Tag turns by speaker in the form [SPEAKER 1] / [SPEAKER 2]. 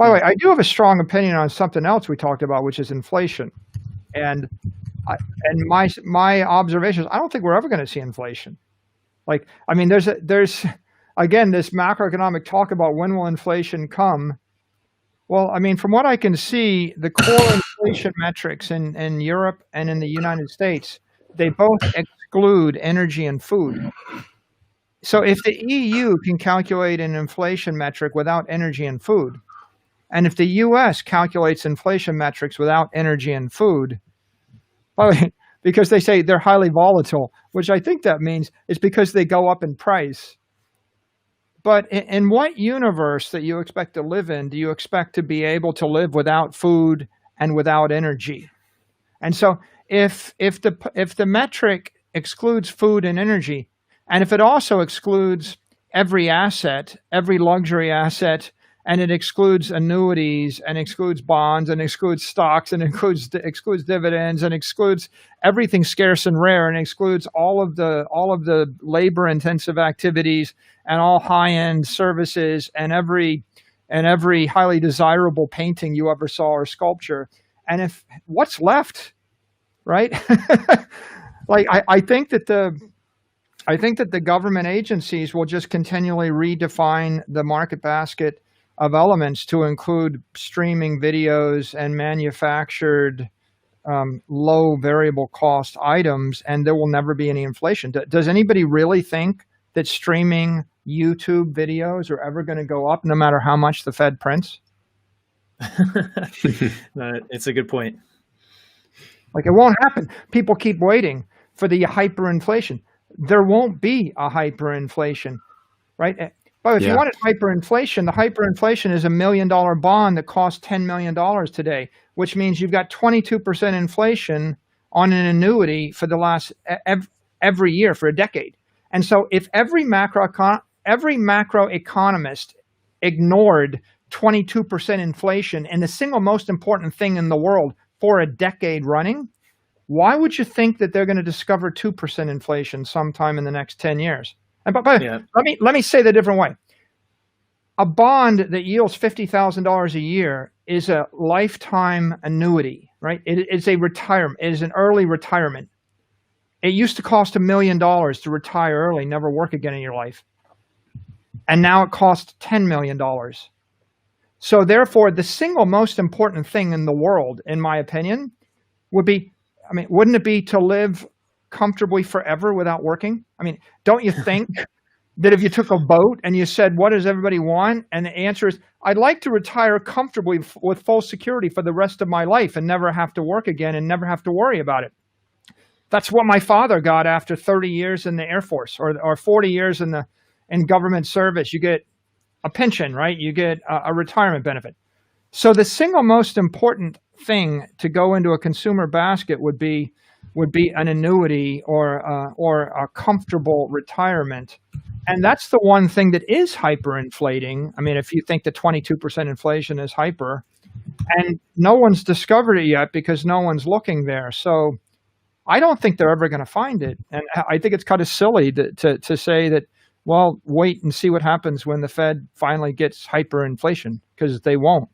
[SPEAKER 1] By the way, I do have a strong opinion on something else we talked about, which is inflation. And my observations, I don't think we're ever going to see inflation. Like, I mean, there's again, this macroeconomic talk about when will inflation come. Well, I mean, from what I can see, the core inflation metrics in Europe and in the United States, they both exclude energy and food. So if the EU can calculate an inflation metric without energy and food, and if the US calculates inflation metrics without energy and food, because they say they're highly volatile, which I think that means it's because they go up in price. But in what universe that you expect to live in do you expect to be able to live without food and without energy? And so if the metric excludes food and energy, and if it also excludes every asset, every luxury asset, and it excludes annuities and excludes bonds and excludes stocks and excludes dividends and excludes everything scarce and rare and excludes all of the labor intensive activities and all high-end services and every highly desirable painting you ever saw or sculpture. And if what's left, right? Like I think that the government agencies will just continually redefine the market basket of elements to include streaming videos and manufactured low variable cost items, and there will never be any inflation. Does anybody really think that streaming YouTube videos are ever going to go up no matter how much the Fed prints?
[SPEAKER 2] It's a good point.
[SPEAKER 1] Like, it won't happen. People keep waiting for the hyperinflation. There won't be a hyperinflation, right? But if you wanted hyperinflation, the hyperinflation is $1 million bond that costs $10 million today, which means you've got 22% inflation on an annuity for the last every year for a decade. And so if every macroeconomist ignored 22% inflation and the single most important thing in the world for a decade running, why would you think that they're going to discover 2% inflation sometime in the next 10 years? And but let me say that a different way. A bond that yields $50,000 a year is a lifetime annuity, right? It is a retirement. It is an early retirement. It used to cost $1 million to retire early, never work again in your life. And now it costs $10 million. So therefore, the single most important thing in the world, in my opinion, wouldn't it be to live comfortably forever without working? I mean, don't you think that if you took a vote and you said, what does everybody want? And the answer is, I'd like to retire comfortably with full security for the rest of my life and never have to work again and never have to worry about it. That's what my father got after 30 years in the Air Force or 40 years in government service. You get a pension, right? You get a retirement benefit. So the single most important thing to go into a consumer basket would be an annuity or a comfortable retirement. And that's the one thing that is hyperinflating. I mean, if you think that 22% inflation is hyper, and no one's discovered it yet because no one's looking there. So I don't think they're ever going to find it. And I think it's kind of silly to say that, well, wait and see what happens when the Fed finally gets hyperinflation, because they won't.